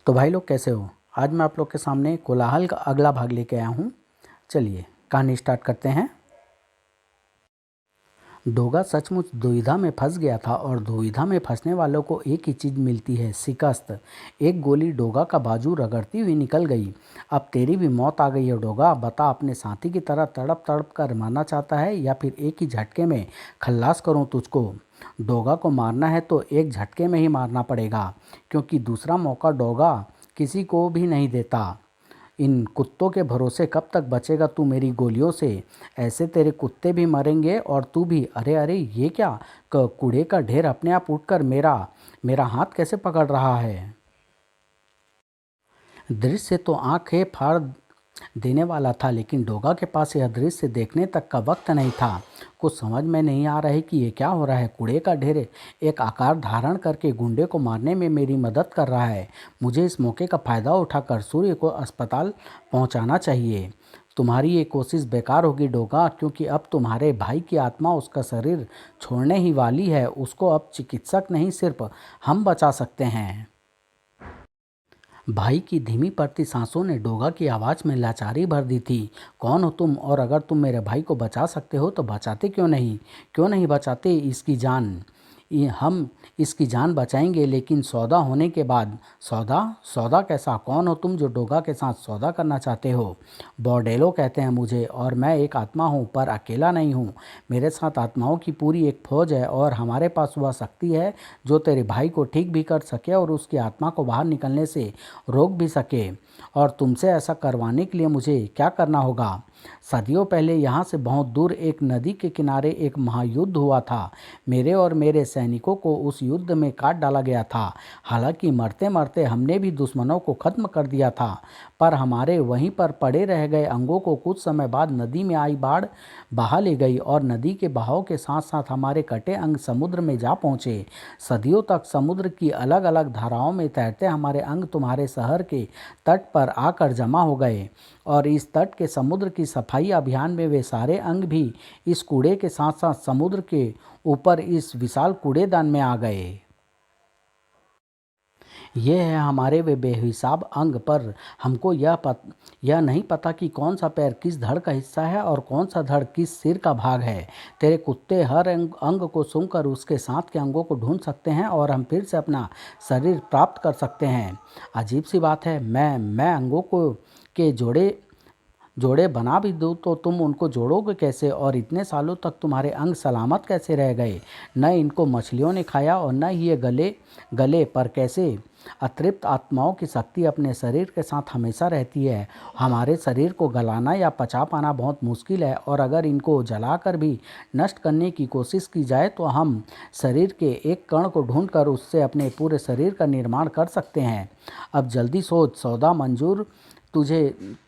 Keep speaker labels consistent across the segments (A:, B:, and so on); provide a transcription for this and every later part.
A: तो भाई लोग कैसे हो। आज मैं आप लोग के सामने कोलाहल का अगला भाग लेके आया हूँ। चलिए कहानी स्टार्ट करते हैं। डोगा सचमुच दुविधा में फंस गया था और दुविधा में फंसने वालों को एक ही चीज़ मिलती है, शिकस्त। एक गोली डोगा का बाजू रगड़ती हुई निकल गई। अब तेरी भी मौत आ गई है डोगा, बता अपने साथी की तरह तड़प तड़प कर मरना चाहता है या फिर एक ही झटके में खल्लास करूं तुझको। डोगा को मारना है तो एक झटके में ही मारना पड़ेगा, क्योंकि दूसरा मौका डोगा किसी को भी नहीं देता। इन कुत्तों के भरोसे कब तक बचेगा तू मेरी गोलियों से। ऐसे तेरे कुत्ते भी मरेंगे और तू भी। अरे अरे ये क्या, कूड़े का ढेर अपने आप उठकर मेरा मेरा हाथ कैसे पकड़ रहा है। दृश्य तो आंखें फाड़ देने वाला था, लेकिन डोगा के पास यह दृश्य देखने तक का वक्त नहीं था। कुछ समझ में नहीं आ रहा है कि ये क्या हो रहा है। कूड़े का ढेर एक आकार धारण करके गुंडे को मारने में मेरी मदद कर रहा है। मुझे इस मौके का फ़ायदा उठाकर सूर्य को अस्पताल पहुंचाना चाहिए। तुम्हारी ये कोशिश बेकार होगी डोगा, क्योंकि अब तुम्हारे भाई की आत्मा उसका शरीर छोड़ने ही वाली है। उसको अब चिकित्सक नहीं, सिर्फ हम बचा सकते हैं। भाई की धीमी पड़ती सांसों ने डोगा की आवाज़ में लाचारी भर दी थी। कौन हो तुम, और अगर तुम मेरे भाई को बचा सकते हो तो बचाते क्यों नहीं बचाते इसकी जान। हम इसकी जान बचाएंगे, लेकिन सौदा होने के बाद। सौदा? सौदा कैसा? कौन हो तुम जो डोगा के साथ सौदा करना चाहते हो। बॉर्डेलो कहते हैं मुझे, और मैं एक आत्मा हूँ, पर अकेला नहीं हूँ। मेरे साथ आत्माओं की पूरी एक फौज है, और हमारे पास वह शक्ति है जो तेरे भाई को ठीक भी कर सके और उसकी आत्मा को बाहर निकलने से रोक भी सके। और तुमसे ऐसा करवाने के लिए मुझे क्या करना होगा। सदियों पहले यहाँ से बहुत दूर एक नदी के किनारे एक महायुद्ध हुआ था। मेरे और मेरे सैनिकों को उस युद्ध में काट डाला गया था। हालांकि मरते मरते हमने भी दुश्मनों को खत्म कर दिया था, पर हमारे वहीं पर पड़े रह गए अंगों को कुछ समय बाद नदी में आई बाढ़ बहा ले गई, और नदी के बहाव के साथ साथ हमारे कटे अंग समुद्र में जा पहुँचे। सदियों तक समुद्र की अलग अलग धाराओं में तैरते हमारे अंग तुम्हारे शहर के तट पर आकर जमा हो गए, और इस तट के समुद्र की सफाई अभियान में वे सारे अंग भी इस कूड़े के साथ साथ समुद्र के ऊपर इस विशाल कूड़ेदान में आ गए। ये है हमारे वे बेहिसाब अंग, पर हमको यह नहीं पता कि कौन सा पैर किस धड़ का हिस्सा है और कौन सा धड़ किस सिर का भाग है। तेरे कुत्ते हर अंग को सूंघकर उसके साथ के अंगों को ढूंढ सकते हैं, और हम फिर से अपना शरीर प्राप्त कर सकते हैं। अजीब सी बात है, मैं अंगों को के जोड़े बना भी दूँ तो तुम उनको जोड़ोगे कैसे, और इतने सालों तक तुम्हारे अंग सलामत कैसे रह गए। न इनको मछलियों ने खाया और न ही ये गले गले पर कैसे। अतृप्त आत्माओं की शक्ति अपने शरीर के साथ हमेशा रहती है। हमारे शरीर को गलाना या पचा पाना बहुत मुश्किल है, और अगर इनको जलाकर भी नष्ट करने की कोशिश की जाए तो हम शरीर के एक कण को ढूंढकर उससे अपने पूरे शरीर का निर्माण कर सकते हैं। अब जल्दी सोच, सौदा मंजूर तुझे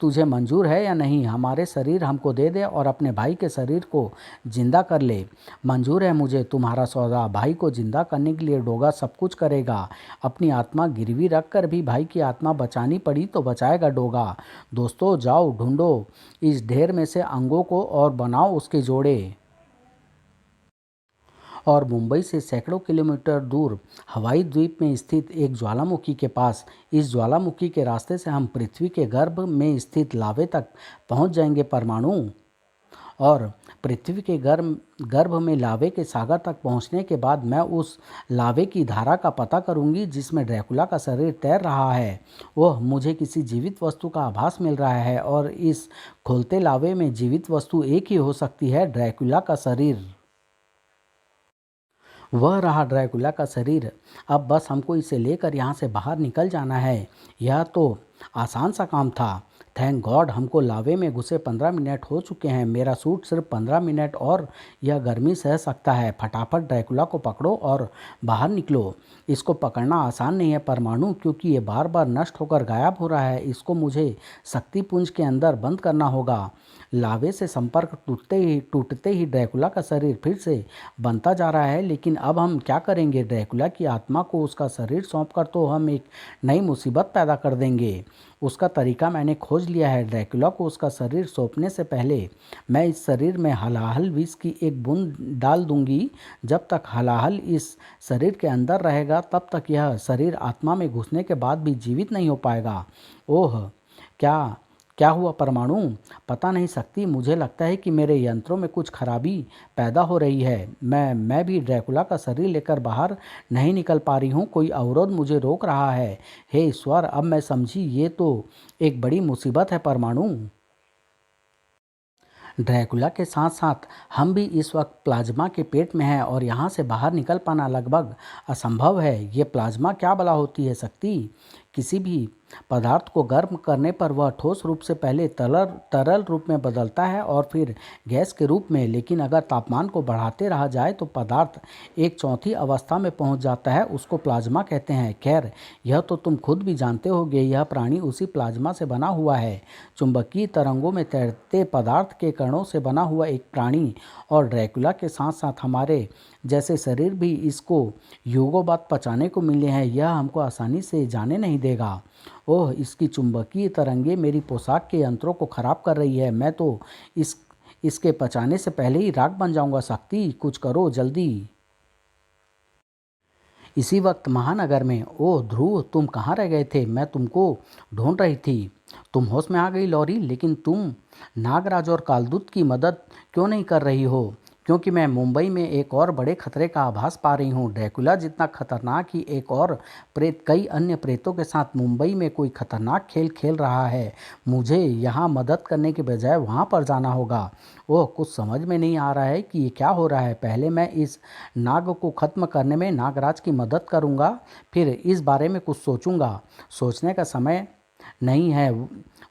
A: तुझे मंजूर है या नहीं। हमारे शरीर हमको दे दे और अपने भाई के शरीर को जिंदा कर ले। मंजूर है मुझे तुम्हारा सौदा। भाई को जिंदा करने के लिए डोगा सब कुछ करेगा। अपनी आत्मा गिरवी रख कर भी भाई की आत्मा बचानी पड़ी तो बचाएगा डोगा। दोस्तों जाओ, ढूंढो इस ढेर में से अंगों को और बनाओ उसके जोड़े। और मुंबई से सैकड़ों किलोमीटर दूर हवाई द्वीप में स्थित एक ज्वालामुखी के पास, इस ज्वालामुखी के रास्ते से हम पृथ्वी के गर्भ में स्थित लावे तक पहुंच जाएंगे परमाणु। और पृथ्वी के गर्भ में लावे के सागर तक पहुंचने के बाद मैं उस लावे की धारा का पता करूंगी जिसमें ड्रैकुला का शरीर तैर रहा है। वह मुझे किसी जीवित वस्तु का आभास मिल रहा है, और इस खोलते लावे में जीवित वस्तु एक ही हो सकती है, ड्रैकुला का शरीर। वह रहा ड्रैकुला का शरीर। अब बस हमको इसे लेकर यहाँ से बाहर निकल जाना है। यह तो आसान सा काम था। थैंक गॉड हमको लावे में घुसे 15 मिनट हो चुके हैं। मेरा सूट सिर्फ 15 मिनट और यह गर्मी सह सकता है। फटाफट ड्रैकुला को पकड़ो और बाहर निकलो। इसको पकड़ना आसान नहीं है परमाणु, क्योंकि ये बार बार नष्ट होकर गायब हो रहा है। इसको मुझे शक्तिपुंज के अंदर बंद करना होगा। लावे से संपर्क टूटते ही ड्रैकुला का शरीर फिर से बनता जा रहा है। लेकिन अब हम क्या करेंगे? ड्रैकुला की आत्मा को उसका शरीर सौंपकर तो हम एक नई मुसीबत पैदा कर देंगे। उसका तरीका मैंने खोज लिया है। ड्रैकुला को उसका शरीर सौंपने से पहले मैं इस शरीर में हलाहल विष की एक बूंद डाल दूंगी। जब तक हलाहल इस शरीर के अंदर रहेगा तब तक यह शरीर आत्मा में घुसने के बाद भी जीवित नहीं हो पाएगा। ओह, क्या क्या हुआ परमाणु? पता नहीं सकती, मुझे लगता है कि मेरे यंत्रों में कुछ खराबी पैदा हो रही है। मैं भी ड्रैकुला का शरीर लेकर बाहर नहीं निकल पा रही हूँ। कोई अवरोध मुझे रोक रहा है। हे ईश्वर, अब मैं समझी, ये तो एक बड़ी मुसीबत है परमाणु। ड्रैकुला के साथ साथ हम भी इस वक्त प्लाज्मा के पेट में हैं और यहाँ से बाहर निकल पाना लगभग असंभव है। ये प्लाज्मा क्या भला होती है शक्ति? किसी भी पदार्थ को गर्म करने पर वह ठोस रूप से पहले तरल रूप में बदलता है और फिर गैस के रूप में। लेकिन अगर तापमान को बढ़ाते रहा जाए तो पदार्थ एक चौथी अवस्था में पहुंच जाता है। उसको प्लाज्मा कहते हैं। खैर, यह तो तुम खुद भी जानते होगे, यह प्राणी उसी प्लाज्मा से बना हुआ है। चुंबकीय तरंगों में तैरते पदार्थ के कणों से बना हुआ एक प्राणी। और ड्रैकुला के साथ साथ हमारे जैसे शरीर भी इसको युगों बाद पचाने को मिले हैं। यह हमको आसानी से जाने नहीं देगा। ओह, इसकी चुंबकीय तरंगे मेरी पोशाक के यंत्रों को खराब कर रही है। मैं तो इसके पचाने से पहले ही राख बन जाऊंगा। शक्ति, कुछ करो जल्दी। इसी वक्त महानगर में, ओह ध्रुव, तुम कहाँ रह गए थे? मैं तुमको ढूंढ रही थी। तुम होश में आ गई लॉरी, लेकिन तुम नागराज और कालदूत की मदद क्यों नहीं कर रही हो? क्योंकि मैं मुंबई में एक और बड़े खतरे का आभास पा रही हूँ। ड्रैकुला जितना खतरनाक ही एक और प्रेत कई अन्य प्रेतों के साथ मुंबई में कोई खतरनाक खेल खेल रहा है। मुझे यहाँ मदद करने के बजाय वहाँ पर जाना होगा। ओह, कुछ समझ में नहीं आ रहा है कि ये क्या हो रहा है। पहले मैं इस नाग को ख़त्म करने में नागराज की मदद करूँगा, फिर इस बारे में कुछ सोचूंगा। सोचने का समय नहीं है।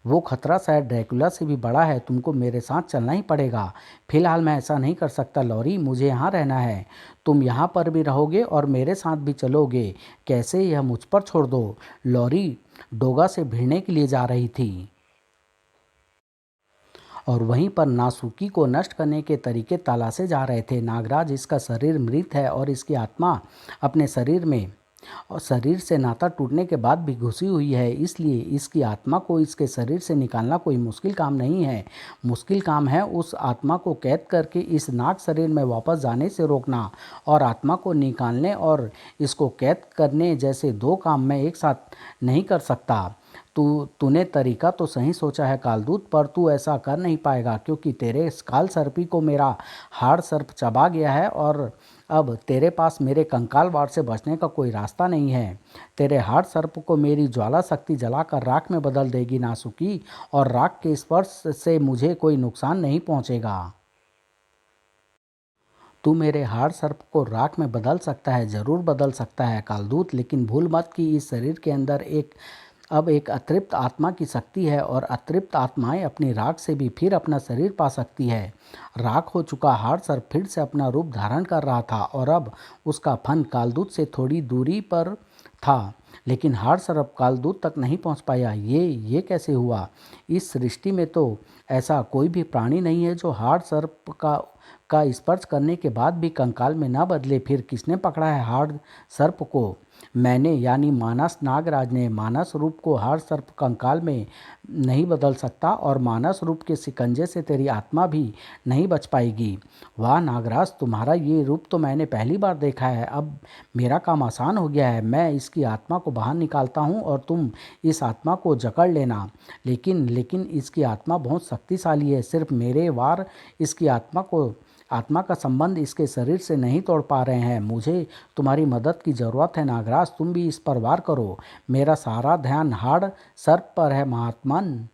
A: वो खतरा शायद ड्रैकुला से भी बड़ा है। तुमको मेरे साथ चलना ही पड़ेगा। फिलहाल मैं ऐसा नहीं कर सकता लॉरी, मुझे यहाँ रहना है। तुम यहाँ पर भी रहोगे और मेरे साथ भी चलोगे। कैसे? यह मुझ पर छोड़ दो। लॉरी डोगा से भिड़ने के लिए जा रही थी और वहीं पर नासुकी को नष्ट करने के तरीके तलाशे जा रहे थे। नागराज, इसका शरीर मृत है और इसकी आत्मा अपने शरीर में और शरीर से नाता टूटने के बाद भी घुसी हुई है। इसलिए इसकी आत्मा को इसके शरीर से निकालना कोई मुश्किल काम नहीं है। मुश्किल काम है उस आत्मा को कैद करके इस नाग शरीर में वापस जाने से रोकना। और आत्मा को निकालने और इसको कैद करने जैसे दो काम मैं एक साथ नहीं कर सकता। तूने तरीका तो सही सोचा है कालदूत, पर तू ऐसा कर नहीं पाएगा क्योंकि तेरे काल सर्पी को मेरा हाड़ सर्प चबा गया है और अब तेरे पास मेरे कंकाल वार से बचने का कोई रास्ता नहीं है। तेरे हाड़ सर्प को मेरी ज्वाला शक्ति जलाकर राख में बदल देगी नासुकी, और राख के स्पर्श से मुझे कोई नुकसान नहीं पहुंचेगा। तू मेरे हाड़ सर्प को राख में बदल सकता है, ज़रूर बदल सकता है कालदूत, लेकिन भूल मत कि इस शरीर के अंदर अब एक अतृप्त आत्मा की शक्ति है और अतृप्त आत्माएं अपनी राख से भी फिर अपना शरीर पा सकती है। राख हो चुका हाड़ सर्प फिर से अपना रूप धारण कर रहा था और अब उसका फन कालदूत से थोड़ी दूरी पर था, लेकिन हाड़ सर्प कालदूत तक नहीं पहुंच पाया। ये कैसे हुआ? इस सृष्टि में तो ऐसा कोई भी प्राणी नहीं है जो हाड़ सर्प का स्पर्श करने के बाद भी कंकाल में ना बदले। फिर किसने पकड़ा है हाड़ सर्प को? मैंने, यानी मानस नागराज ने। मानस रूप को हाड़ सर्प कंकाल में नहीं बदल सकता और मानस रूप के शिकंजे से तेरी आत्मा भी नहीं बच पाएगी। वाह नागराज, तुम्हारा ये रूप तो मैंने पहली बार देखा है। अब मेरा काम आसान हो गया है। मैं इसकी आत्मा को बाहर निकालता हूँ और तुम इस आत्मा को जकड़ लेना। लेकिन इसकी आत्मा बहुत शक्तिशाली है। सिर्फ मेरे वार इसकी आत्मा का संबंध इसके शरीर से नहीं तोड़ पा रहे हैं। मुझे तुम्हारी मदद की ज़रूरत है नागराज, तुम भी इस पर वार करो। मेरा सारा ध्यान हाड़ सर्प पर है महात्मन।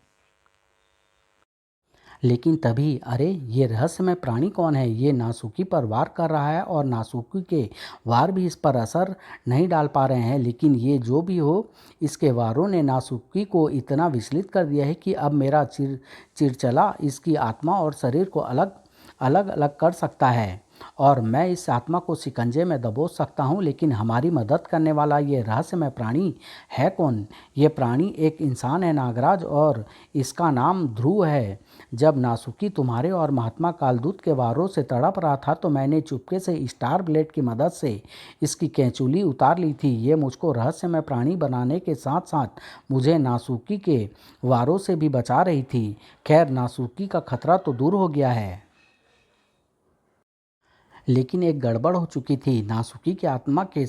A: लेकिन तभी, अरे ये रहस्यमय प्राणी कौन है? ये नासुकी पर वार कर रहा है और नासुकी के वार भी इस पर असर नहीं डाल पा रहे हैं। लेकिन ये जो भी हो, इसके वारों ने नासुकी को इतना विचलित कर दिया है कि अब मेरा चिरचला इसकी आत्मा और शरीर को अलग अलग कर सकता है। और मैं इस आत्मा को शिकंजे में दबोच सकता हूँ, लेकिन हमारी मदद करने वाला ये रहस्यमय प्राणी है कौन? ये प्राणी एक इंसान है नागराज, और इसका नाम ध्रुव है। जब नासुकी तुम्हारे और महात्मा कालदूत के वारों से तड़प रहा था तो मैंने चुपके से स्टार ब्लेड की मदद से इसकी कैंचुली उतार ली थी। ये मुझको रहस्यमय प्राणी बनाने के साथ साथ मुझे नासुकी के वारों से भी बचा रही थी। खैर, नासुकी का खतरा तो दूर हो गया है, लेकिन एक गड़बड़ हो चुकी थी। नासुकी की आत्मा के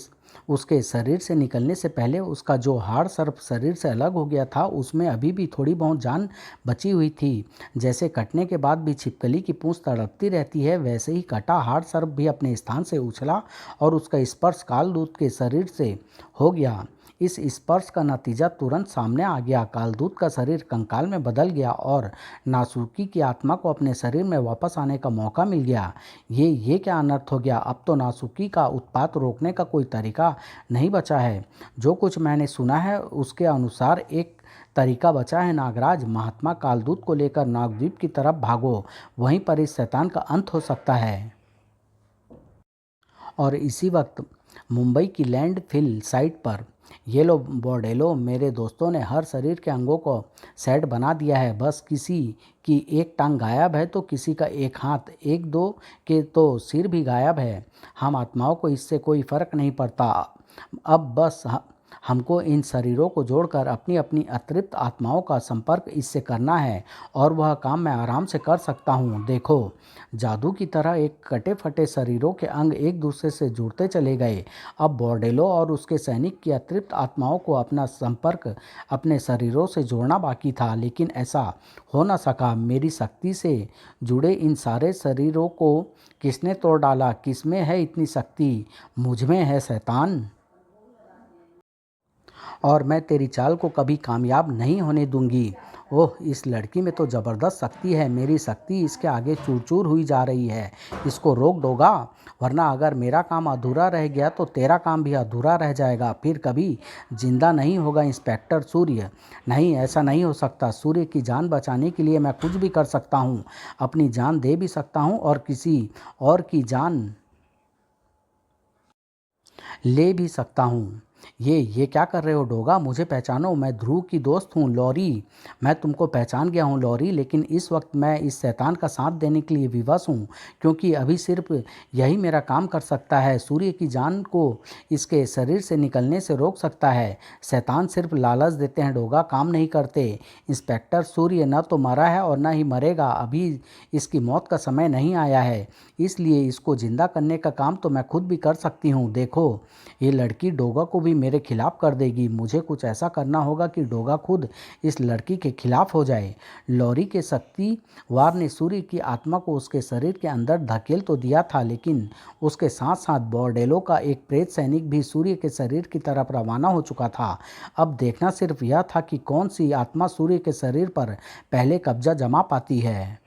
A: उसके शरीर से निकलने से पहले उसका जो हाड़ सर्प शरीर से अलग हो गया था, उसमें अभी भी थोड़ी बहुत जान बची हुई थी। जैसे कटने के बाद भी छिपकली की पूंछ तड़पती रहती है, वैसे ही कटा हाड़ सर्प भी अपने स्थान से उछला और उसका स्पर्श कालदूत के शरीर से हो गया। इस स्पर्श का नतीजा तुरंत सामने आ गया। कालदूत का शरीर कंकाल में बदल गया और नासुकी की आत्मा को अपने शरीर में वापस आने का मौका मिल गया। ये क्या अनर्थ हो गया? अब तो नासुकी का उत्पात रोकने का कोई तरीका नहीं बचा है। जो कुछ मैंने सुना है उसके अनुसार एक तरीका बचा है नागराज। महात्मा कालदूत को लेकर नागद्वीप की तरफ भागो, वहीं पर इस शैतान का अंत हो सकता है। और इसी वक्त मुंबई की लैंडफिल साइट पर ये लो बॉर्डेलो, मेरे दोस्तों ने हर शरीर के अंगों को सेट बना दिया है। बस किसी की एक टांग गायब है तो किसी का एक हाथ, एक दो के तो सिर भी गायब है। हम आत्माओं को इससे कोई फर्क नहीं पड़ता। अब बस हमको इन शरीरों को जोड़कर अपनी अपनी अतृप्त आत्माओं का संपर्क इससे करना है, और वह काम मैं आराम से कर सकता हूँ। देखो, जादू की तरह एक कटे फटे शरीरों के अंग एक दूसरे से जुड़ते चले गए। अब बॉर्डेलो और उसके सैनिक की अतृप्त आत्माओं को अपना संपर्क अपने शरीरों से जोड़ना बाकी था, लेकिन ऐसा हो न सका। मेरी शक्ति से जुड़े इन सारे शरीरों को किसने तोड़ डाला? किसमें है इतनी शक्ति? मुझ में है शैतान, और मैं तेरी चाल को कभी कामयाब नहीं होने दूंगी। ओह, इस लड़की में तो ज़बरदस्त शक्ति है। मेरी शक्ति इसके आगे चूर चूर हुई जा रही है। इसको रोक दोगा? वरना अगर मेरा काम अधूरा रह गया तो तेरा काम भी अधूरा रह जाएगा। फिर कभी जिंदा नहीं होगा इंस्पेक्टर सूर्य। नहीं, ऐसा नहीं हो सकता। सूर्य की जान बचाने के लिए मैं कुछ भी कर सकता हूँ। अपनी जान दे भी सकता हूँ और किसी और की जान ले भी सकता हूँ। ये क्या कर रहे हो डोगा? मुझे पहचानो, मैं ध्रुव की दोस्त हूँ, लॉरी। मैं तुमको पहचान गया हूँ लॉरी, लेकिन इस वक्त मैं इस शैतान का साथ देने के लिए विवश हूँ, क्योंकि अभी सिर्फ यही मेरा काम कर सकता है। सूर्य की जान को इसके शरीर से निकलने से रोक सकता है। शैतान सिर्फ लालच देते हैं डोगा, काम नहीं करते। इंस्पेक्टर सूर्य न तो मरा है और न ही मरेगा। अभी इसकी मौत का समय नहीं आया है, इसलिए इसको जिंदा करने का काम तो मैं खुद भी कर सकती हूँ। देखो, ये लड़की डोगा को भी मेरे खिलाफ कर देगी। मुझे कुछ ऐसा करना होगा कि डोगा खुद इस लड़की के खिलाफ हो जाए। लॉरी के शक्तिवार ने सूर्य की आत्मा को उसके शरीर के अंदर धकेल तो दिया था, लेकिन उसके साथ साथ बॉर्डेलो का एक प्रेत सैनिक भी सूर्य के शरीर की तरफ रवाना हो चुका था। अब देखना सिर्फ यह था कि कौन सी आत्मा सूर्य के शरीर पर पहले कब्जा जमा पाती है,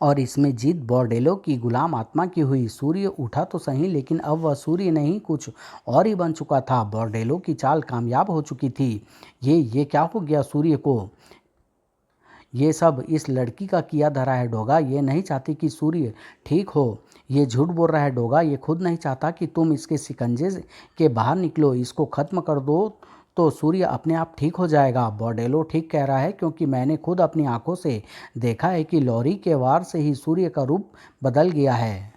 A: और इसमें जीत बॉर्डेलो की गुलाम आत्मा की हुई। सूर्य उठा तो सही, लेकिन अब वह सूर्य नहीं कुछ और ही बन चुका था। बॉर्डेलो की चाल कामयाब हो चुकी थी। ये क्या हो गया सूर्य को? ये सब इस लड़की का किया धरा है डोगा। ये नहीं चाहती कि सूर्य ठीक हो। ये झूठ बोल रहा है डोगा। ये खुद नहीं चाहता कि तुम इसके शिकंजे के बाहर निकलो। इसको खत्म कर दो तो सूर्य अपने आप ठीक हो जाएगा। बॉर्डेलो ठीक कह रहा है, क्योंकि मैंने खुद अपनी आंखों से देखा है कि लॉरी के वार से ही सूर्य का रूप बदल गया है,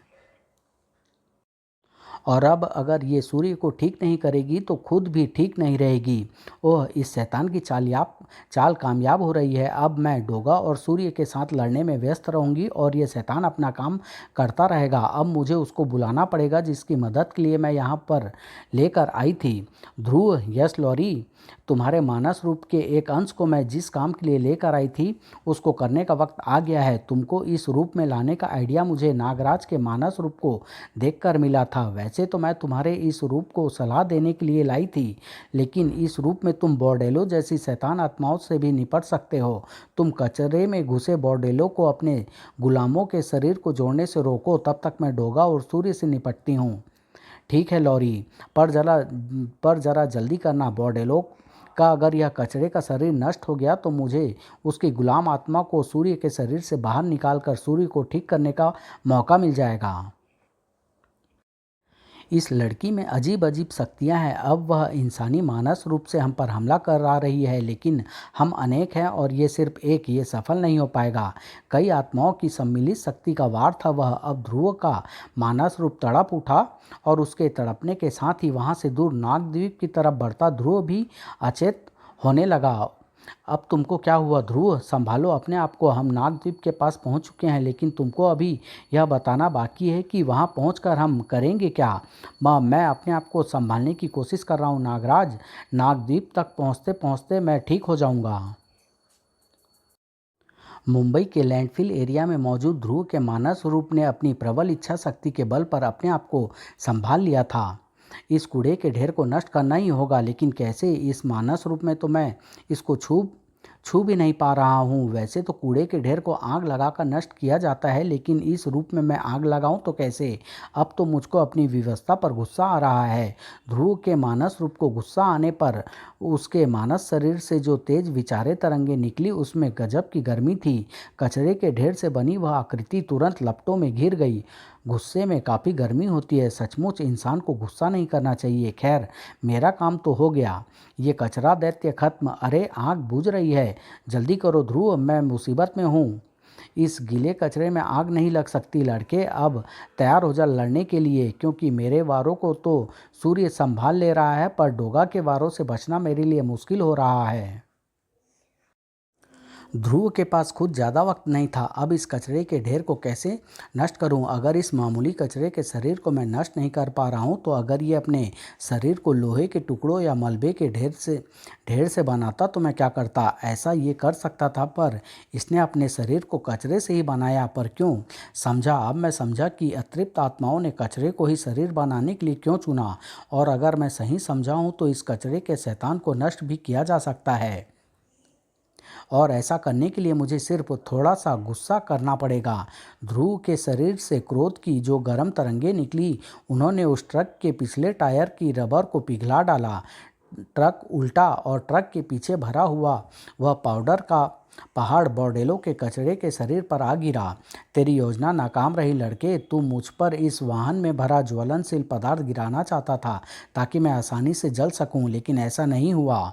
A: और अब अगर ये सूर्य को ठीक नहीं करेगी तो खुद भी ठीक नहीं रहेगी। ओह, इस शैतान की चाल कामयाब हो रही है। अब मैं डोगा और सूर्य के साथ लड़ने में व्यस्त रहूंगी और ये शैतान अपना काम करता रहेगा। अब मुझे उसको बुलाना पड़ेगा जिसकी मदद के लिए मैं यहाँ पर लेकर आई थी। ध्रुव, यस लॉरी, तुम्हारे मानस रूप के एक अंश को मैं जिस काम के लिए लेकर आई थी उसको करने का वक्त आ गया है। तुमको इस रूप में लाने का आइडिया मुझे नागराज के मानस रूप को देखकर मिला था। वैसे तो मैं तुम्हारे इस रूप को सलाह देने के लिए लाई थी, लेकिन इस रूप में तुम बॉर्डेलो जैसी शैतान आत्माओं से भी निपट सकते हो। तुम कचरे में घुसे बॉर्डेलो को अपने गुलामों के शरीर को जोड़ने से रोको, तब तक मैं डोगा और सूर्य से निपटती हूँ। ठीक है लॉरी, पर जरा जल्दी करना। बॉर्डेलो का अगर यह कचरे का शरीर नष्ट हो गया तो मुझे उसकी गुलाम आत्मा को सूर्य के शरीर से बाहर निकालकर सूर्य को ठीक करने का मौका मिल जाएगा। इस लड़की में अजीब अजीब शक्तियां हैं। अब वह इंसानी मानस रूप से हम पर हमला कर आ रही है, लेकिन हम अनेक हैं और ये सिर्फ एक ये सफल नहीं हो पाएगा। कई आत्माओं की सम्मिलित शक्ति का वार था वह। अब ध्रुव का मानस रूप तड़प उठा और उसके तड़पने के साथ ही वहाँ से दूर नागद्वीप की तरफ बढ़ता ध्रुव भी अचेत होने लगा। अब तुमको क्या हुआ ध्रुव? संभालो अपने आप को। हम नागद्वीप के पास पहुंच चुके हैं, लेकिन तुमको अभी यह बताना बाकी है कि वहां पहुंचकर हम करेंगे क्या। माँ, मैं अपने आप को संभालने की कोशिश कर रहा हूँ नागराज। नागद्वीप तक पहुँचते पहुँचते मैं ठीक हो जाऊँगा। मुंबई के लैंडफिल एरिया में मौजूद ध्रुव के मानस रूप ने अपनी प्रबल इच्छा शक्ति के बल पर अपने आप को संभाल लिया था। इस कूड़े के ढेर को नष्ट करना ही होगा, लेकिन कैसे? इस मानस रूप में तो मैं इसको छू छू भी नहीं पा रहा हूँ। वैसे तो कूड़े के ढेर को आग लगाकर नष्ट किया जाता है, लेकिन इस रूप में मैं आग लगाऊं तो कैसे? अब तो मुझको अपनी व्यवस्था पर गुस्सा आ रहा है। ध्रुव के मानस रूप को गुस्सा आने पर उसके मानस शरीर से जो तेज विचारे तरंगे निकली उसमें गजब की गर्मी थी। कचरे के ढेर से बनी वह आकृति तुरंत लपटों में घिर गई। गुस्से में काफ़ी गर्मी होती है। सचमुच इंसान को गुस्सा नहीं करना चाहिए। खैर, मेरा काम तो हो गया। ये कचरा दैत्य खत्म। अरे, आग बुझ रही है। जल्दी करो ध्रुव, मैं मुसीबत में हूँ। इस गीले कचरे में आग नहीं लग सकती। लड़के, अब तैयार हो जा लड़ने के लिए, क्योंकि मेरे वारों को तो सूर्य संभाल ले रहा है, पर डोगा के वारों से बचना मेरे लिए मुश्किल हो रहा है। ध्रुव के पास खुद ज़्यादा वक्त नहीं था। अब इस कचरे के ढेर को कैसे नष्ट करूं? अगर इस मामूली कचरे के शरीर को मैं नष्ट नहीं कर पा रहा हूं, तो अगर ये अपने शरीर को लोहे के टुकड़ों या मलबे के ढेर से बनाता तो मैं क्या करता? ऐसा ये कर सकता था, पर इसने अपने शरीर को कचरे से ही बनाया। पर क्यों? समझा। अब मैं समझा कि अतृप्त आत्माओं ने कचरे को ही शरीर बनाने के लिए क्यों चुना। और अगर मैं सही समझा हूँ तो इस कचरे के शैतान को नष्ट भी किया जा सकता है, और ऐसा करने के लिए मुझे सिर्फ थोड़ा सा गुस्सा करना पड़ेगा। ध्रुव के शरीर से क्रोध की जो गर्म तरंगें निकली, उन्होंने उस ट्रक के पिछले टायर की रबर को पिघला डाला। ट्रक उल्टा और ट्रक के पीछे भरा हुआ वह पाउडर का पहाड़ बॉर्डेलो के कचरे के शरीर पर आ गिरा। तेरी योजना नाकाम रही लड़के। तू मुझ पर इस वाहन में भरा ज्वलनशील पदार्थ गिराना चाहता था ताकि मैं आसानी से जल सकूं, लेकिन ऐसा नहीं हुआ।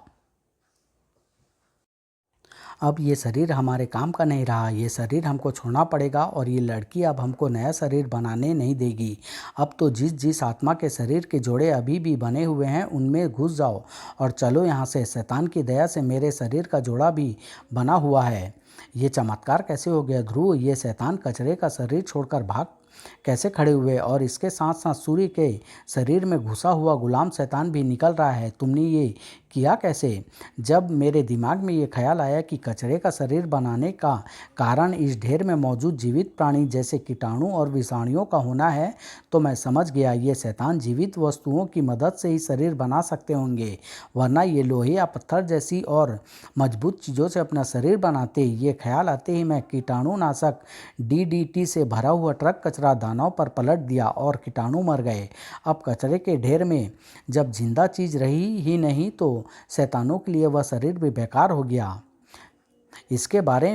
A: अब ये शरीर हमारे काम का नहीं रहा। ये शरीर हमको छोड़ना पड़ेगा, और ये लड़की अब हमको नया शरीर बनाने नहीं देगी। अब तो जिस जिस आत्मा के शरीर के जोड़े अभी भी बने हुए हैं उनमें घुस जाओ और चलो यहाँ से। शैतान की दया से मेरे शरीर का जोड़ा भी बना हुआ है। ये चमत्कार कैसे हो गया ध्रुव? ये शैतान कचरे का शरीर छोड़कर भाग कैसे खड़े हुए? और इसके साथ साथ सूर्य के शरीर में घुसा हुआ गुलाम शैतान भी निकल रहा है। तुमने ये किया कैसे? जब मेरे दिमाग में ये ख्याल आया कि कचरे का शरीर बनाने का कारण इस ढेर में मौजूद जीवित प्राणी जैसे कीटाणु और विषाणुओं का होना है, तो मैं समझ गया ये शैतान जीवित वस्तुओं की मदद से ही शरीर बना सकते होंगे, वरना ये लोहे या पत्थर जैसी और मजबूत चीज़ों से अपना शरीर बनाते। ये ख्याल आते ही मैं कीटाणुनाशक DDT से भरा हुआ ट्रक कचरा दानों पर पलट दिया और कीटाणु मर गए। अब कचरे के ढेर में जब जिंदा चीज़ रही ही नहीं, तो शैतानों के लिए वह शरीर भी बेकार हो गया। इसके बारे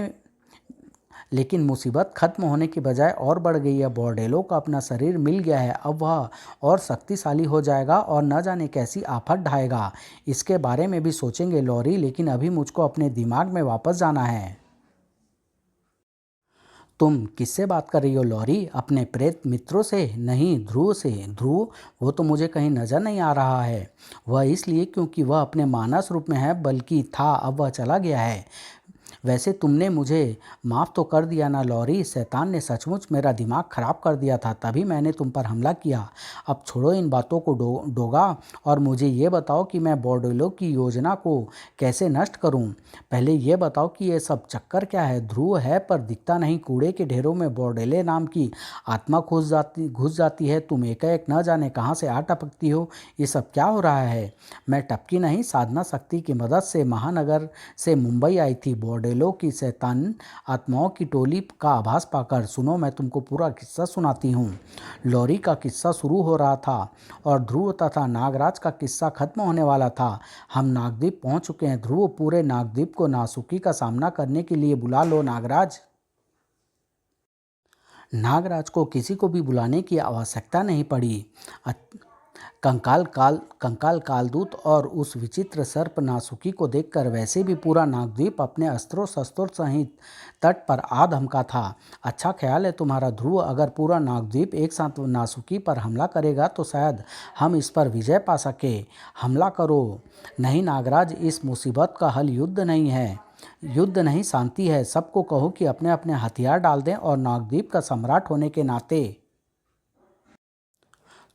A: लेकिन मुसीबत खत्म होने की बजाय और बढ़ गई है। बॉर्डेलो को अपना शरीर मिल गया है। अब वह और शक्तिशाली हो जाएगा और न जाने कैसी आफत ढाएगा। इसके बारे में भी सोचेंगे लॉरी, लेकिन अभी मुझको अपने दिमाग में वापस जाना है। तुम किससे बात कर रही हो लॉरी? अपने प्रेत मित्रों से? नहीं, ध्रुव से। ध्रुव? वो तो मुझे कहीं नज़र नहीं आ रहा है। वह इसलिए क्योंकि वह अपने मानस रूप में है, बल्कि था, अब वह चला गया है। वैसे तुमने मुझे माफ़ तो कर दिया ना लॉरी? शैतान ने सचमुच मेरा दिमाग ख़राब कर दिया था, तभी मैंने तुम पर हमला किया। अब छोड़ो इन बातों को डोगा, और मुझे ये बताओ कि मैं बॉर्डेलो की योजना को कैसे नष्ट करूं। पहले ये बताओ कि ये सब चक्कर क्या है? ध्रुव है पर दिखता नहीं। कूड़े के ढेरों में बॉर्डेले नाम की आत्मा घुस जाती है। तुम एकाएक न जाने कहाँ से आ टपकती हो। ये सब क्या हो रहा है? मैं टपकी नहीं, साधना शक्ति की मदद से महानगर से मुंबई आई थी। बॉर्डेलो कोयलों की शैतान आत्माओं की टोली का आभास पाकर। सुनो, मैं तुमको पूरा किस्सा सुनाती हूँ। लोरी का किस्सा शुरू हो रहा था और ध्रुव तथा नागराज का किस्सा खत्म होने वाला था। हम नागद्वीप पहुँच चुके हैं। ध्रुव, पूरे नागद्वीप को नासुकी का सामना करने के लिए बुला लो। नागराज नागराज को किसी को भी बुलाने की आवश्यकता नहीं पड़ी। कंकाल कालदूत और उस विचित्र सर्प नासुकी को देखकर वैसे भी पूरा नागद्वीप अपने अस्त्रों शस्त्रों सहित तट पर आ धमका था। अच्छा ख्याल है तुम्हारा ध्रुव। अगर पूरा नागद्वीप एक साथ नासुकी पर हमला करेगा तो शायद हम इस पर विजय पा सके। हमला करो। नहीं नागराज, इस मुसीबत का हल युद्ध नहीं है। युद्ध नहीं, शांति है। सबको कहो कि अपने अपने हथियार डाल दें और नागद्वीप का सम्राट होने के नाते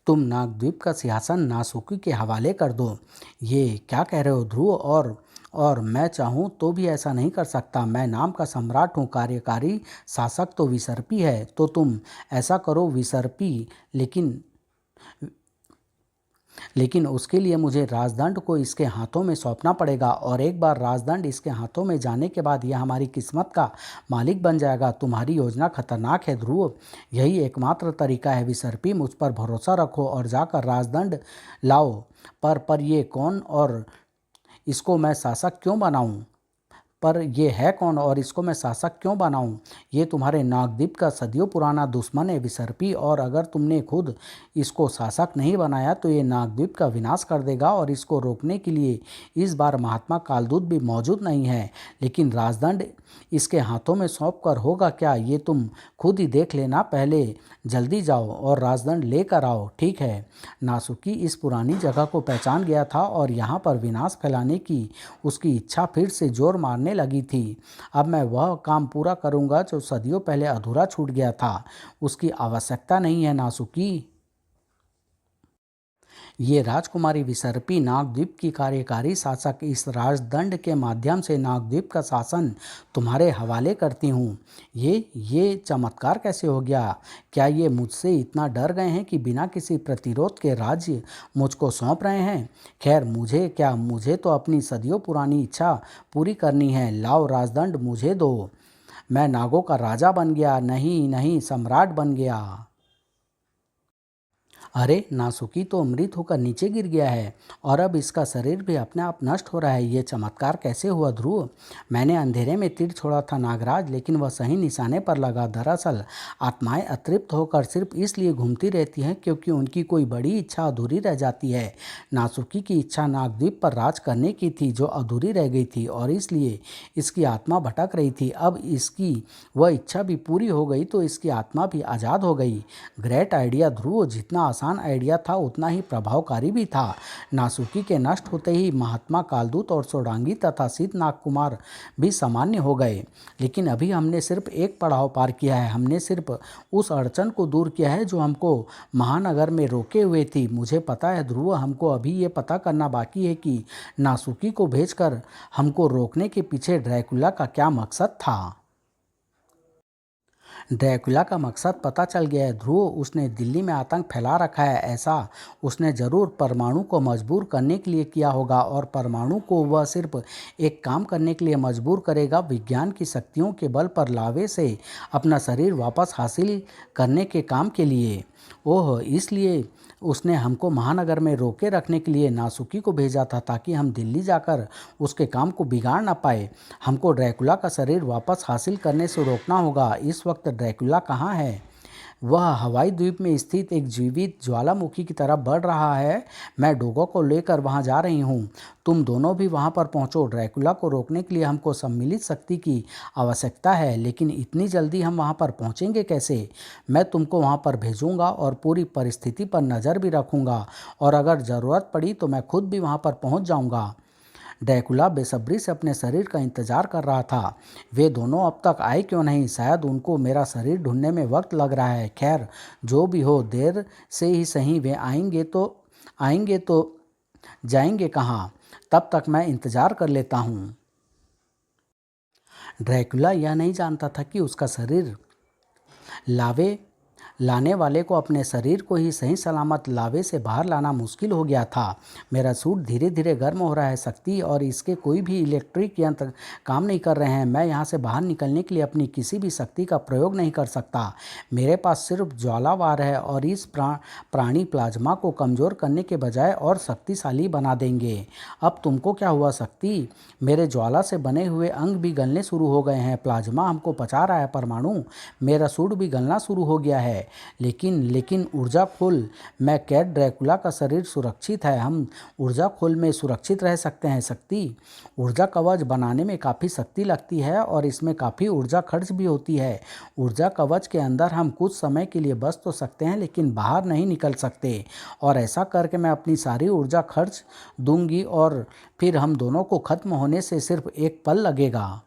A: तुम नागद्वीप का सिंहासन नासुकी के हवाले कर दो। ये क्या कह रहे हो ध्रुव? और मैं चाहूँ तो भी ऐसा नहीं कर सकता। मैं नाम का सम्राट हूँ, कार्यकारी शासक तो विसर्पी है। तो तुम ऐसा करो विसर्पी, लेकिन उसके लिए मुझे राजदंड को इसके हाथों में सौंपना पड़ेगा और एक बार राजदंड इसके हाथों में जाने के बाद यह हमारी किस्मत का मालिक बन जाएगा। तुम्हारी योजना खतरनाक है ध्रुव। यही एकमात्र तरीका है विसर्पी। मुझ पर भरोसा रखो और जाकर राजदंड लाओ। पर ये कौन और इसको मैं शासक क्यों बनाऊं? पर ये है कौन और इसको मैं शासक क्यों बनाऊं? ये तुम्हारे नागद्वीप का सदियों पुराना दुश्मन है विसर्पी, और अगर तुमने खुद इसको शासक नहीं बनाया तो ये नागद्वीप का विनाश कर देगा। और इसको रोकने के लिए इस बार महात्मा कालदूत भी मौजूद नहीं है। लेकिन राजदंड इसके हाथों में सौंप कर होगा क्या, ये तुम खुद ही देख लेना। पहले जल्दी जाओ और राजदंड लेकर आओ। ठीक है। नासुकी इस पुरानी जगह को पहचान गया था और यहाँ पर विनाश फैलाने की उसकी इच्छा फिर से जोर मारने लगी थी। अब मैं वह काम पूरा करूँगा जो सदियों पहले अधूरा छूट गया था। उसकी आवश्यकता नहीं है नासुकी। ये राजकुमारी विसर्पी नागद्वीप की कार्यकारी शासक, इस राजदंड के माध्यम से नागद्वीप का शासन तुम्हारे हवाले करती हूँ। ये चमत्कार कैसे हो गया? क्या ये मुझसे इतना डर गए हैं कि बिना किसी प्रतिरोध के राज्य मुझको सौंप रहे हैं? खैर, मुझे तो अपनी सदियों पुरानी इच्छा पूरी करनी है। लाओ राजदंड मुझे दो। मैं नागों का राजा बन गया। नहीं नहीं, सम्राट बन गया। अरे, नासुकी तो मृत होकर नीचे गिर गया है और अब इसका शरीर भी अपने आप नष्ट हो रहा है। ये चमत्कार कैसे हुआ ध्रुव? मैंने अंधेरे में तीर छोड़ा था नागराज, लेकिन वह सही निशाने पर लगा। दरअसल आत्माएं अतृप्त होकर सिर्फ इसलिए घूमती रहती हैं क्योंकि उनकी कोई बड़ी इच्छा अधूरी रह जाती है। नासुकी की इच्छा नागद्वीप पर राज करने की थी जो अधूरी रह गई थी और इसलिए इसकी आत्मा भटक रही थी। अब इसकी वह इच्छा भी पूरी हो गई तो इसकी आत्मा भी आज़ाद हो गई। ग्रेट आइडिया ध्रुव। जितना आसान आइडिया था उतना ही प्रभावकारी भी था। नासुकी के नष्ट होते ही महात्मा कालदूत और सोडांगी तथा शीतनाग कुमार भी सामान्य हो गए। लेकिन अभी हमने सिर्फ एक पड़ाव पार किया है। हमने सिर्फ उस अड़चन को दूर किया है जो हमको महानगर में रोके हुए थी। मुझे पता है ध्रुव, हमको अभी ये पता करना बाकी है कि नासुकी को भेजकर हमको रोकने के पीछे ड्रैकुला का क्या मकसद था। ड्रैकुला का मकसद पता चल गया है ध्रुव। उसने दिल्ली में आतंक फैला रखा है। ऐसा उसने ज़रूर परमाणु को मजबूर करने के लिए किया होगा और परमाणु को वह सिर्फ एक काम करने के लिए मजबूर करेगा, विज्ञान की शक्तियों के बल पर लावे से अपना शरीर वापस हासिल करने के काम के लिए। ओह, इसलिए उसने हमको महानगर में रोके रखने के लिए नासुकी को भेजा था ताकि हम दिल्ली जाकर उसके काम को बिगाड़ ना पाए। हमको ड्रैकुला का शरीर वापस हासिल करने से रोकना होगा। इस वक्त ड्रैकुला कहाँ है? वह हवाई द्वीप में स्थित एक जीवित ज्वालामुखी की तरफ बढ़ रहा है। मैं डोगो को लेकर वहां जा रही हूं। तुम दोनों भी वहां पर पहुंचो। ड्रैकुला को रोकने के लिए हमको सम्मिलित शक्ति की आवश्यकता है, लेकिन इतनी जल्दी हम वहां पर पहुंचेंगे कैसे? मैं तुमको वहां पर भेजूंगा और पूरी परिस्थिति पर नज़र भी रखूंगा और अगर ज़रूरत पड़ी तो मैं खुद भी वहां पर पहुंच जाऊंगा। ड्रैकुला बेसब्री से अपने शरीर का इंतजार कर रहा था। वे दोनों अब तक आए क्यों नहीं? शायद उनको मेरा शरीर ढूंढने में वक्त लग रहा है। खैर, जो भी हो, देर से ही सही वे आएंगे तो जाएंगे कहाँ? तब तक मैं इंतजार कर लेता हूँ। ड्रैकुला यह नहीं जानता था कि उसका शरीर लावे लाने वाले को अपने शरीर को ही सही सलामत लावे से बाहर लाना मुश्किल हो गया था। मेरा सूट धीरे धीरे गर्म हो रहा है शक्ति, और इसके कोई भी इलेक्ट्रिक यंत्र काम नहीं कर रहे हैं। मैं यहाँ से बाहर निकलने के लिए अपनी किसी भी शक्ति का प्रयोग नहीं कर सकता। मेरे पास सिर्फ ज्वालावार है, और इस प्राणी प्लाज्मा को कमज़ोर करने के बजाय और शक्तिशाली बना देंगे। अब तुमको क्या हुआ शक्ति? मेरे ज्वाला से बने हुए अंग भी गलने शुरू हो गए हैं। प्लाज्मा हमको पचा रहा है परमाणु। मेरा सूट भी गलना शुरू हो गया है। लेकिन लेकिन ऊर्जा खोल, मैं कैट ड्रैकुला का शरीर सुरक्षित है। हम ऊर्जा खोल में सुरक्षित रह सकते हैं शक्ति। ऊर्जा कवच बनाने में काफ़ी शक्ति लगती है, और इसमें काफ़ी ऊर्जा खर्च भी होती है। ऊर्जा कवच के अंदर हम कुछ समय के लिए बच तो सकते हैं, लेकिन बाहर नहीं निकल सकते। और ऐसा करके मैं अपनी सारी ऊर्जा खर्च दूंगी, और फिर हम दोनों को खत्म होने से सिर्फ एक पल लगेगा।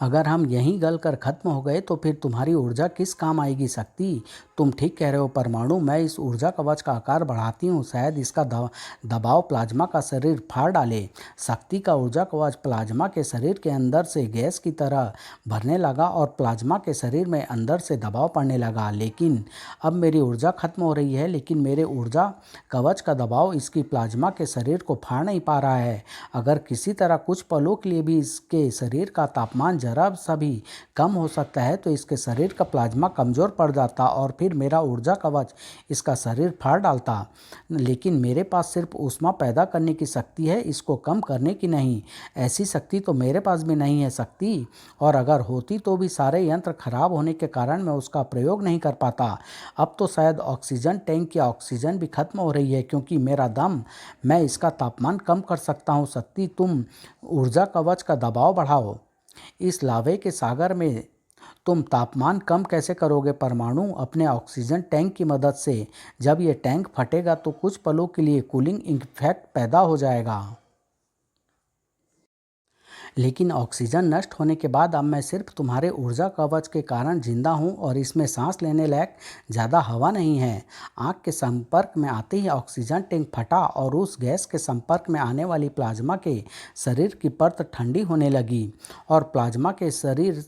A: अगर हम यहीं गल कर खत्म हो गए तो फिर तुम्हारी ऊर्जा किस काम आएगी शक्ति? तुम ठीक कह रहे हो परमाणु। मैं इस ऊर्जा कवच का आकार बढ़ाती हूँ, शायद इसका दबाव प्लाज्मा का शरीर फाड़ डाले। शक्ति का ऊर्जा कवच प्लाज्मा के शरीर के अंदर से गैस की तरह भरने लगा, और प्लाज्मा के शरीर में अंदर से दबाव पड़ने लगा। लेकिन अब मेरी ऊर्जा खत्म हो रही है, लेकिन मेरे ऊर्जा कवच का दबाव इसकी प्लाज्मा के शरीर को फाड़ नहीं पा रहा है। अगर किसी तरह कुछ पलों के लिए भी इसके शरीर का तापमान जरा सा भी कम हो सकता है, तो इसके शरीर का प्लाज्मा कमज़ोर पड़ जाता, और फिर मेरा ऊर्जा कवच इसका शरीर फाड़ डालता। लेकिन मेरे पास सिर्फ ऊष्मा पैदा करने की शक्ति है, इसको कम करने की नहीं। ऐसी शक्ति तो मेरे पास भी नहीं है शक्ति, और अगर होती तो भी सारे यंत्र खराब होने के कारण मैं उसका प्रयोग नहीं कर पाता। अब तो शायद ऑक्सीजन टैंक की ऑक्सीजन भी खत्म हो रही है, क्योंकि मेरा दम, मैं इसका तापमान कम कर सकता हूँ शक्ति। तुम ऊर्जा कवच का दबाव बढ़ाओ। इस लावे के सागर में तुम तापमान कम कैसे करोगे परमाणु? अपने ऑक्सीजन टैंक की मदद से। जब ये टैंक फटेगा तो कुछ पलों के लिए कूलिंग इफेक्ट पैदा हो जाएगा, लेकिन ऑक्सीजन नष्ट होने के बाद अब मैं सिर्फ तुम्हारे ऊर्जा कवच के कारण जिंदा हूँ, और इसमें सांस लेने लायक ज़्यादा हवा नहीं है। आँख के संपर्क में आते ही ऑक्सीजन टैंक फटा, और उस गैस के संपर्क में आने वाली प्लाज्मा के शरीर की परत ठंडी होने लगी, और प्लाज्मा के शरीर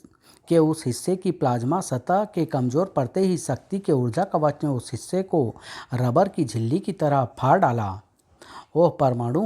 A: के उस हिस्से की प्लाज्मा सतह के कमज़ोर पड़ते ही शक्ति के ऊर्जा कवच ने उस हिस्से को रबर की झिल्ली की तरह फाड़ डाला। ओह परमाणु,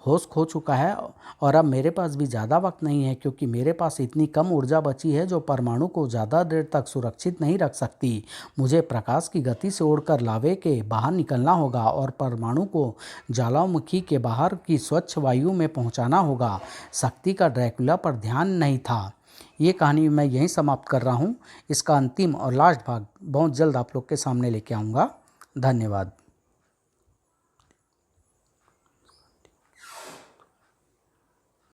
A: होश खो चुका है, और अब मेरे पास भी ज़्यादा वक्त नहीं है, क्योंकि मेरे पास इतनी कम ऊर्जा बची है जो परमाणु को ज़्यादा देर तक सुरक्षित नहीं रख सकती। मुझे प्रकाश की गति से उड़कर लावे के बाहर निकलना होगा, और परमाणु को ज्वालामुखी के बाहर की स्वच्छ वायु में पहुंचाना होगा। शक्ति का ड्रैकुला पर ध्यान नहीं था। ये कहानी मैं यहीं समाप्त कर रहा हूँ। इसका अंतिम और लास्ट भाग बहुत जल्द आप लोग के सामने लेके आऊँगा। धन्यवाद।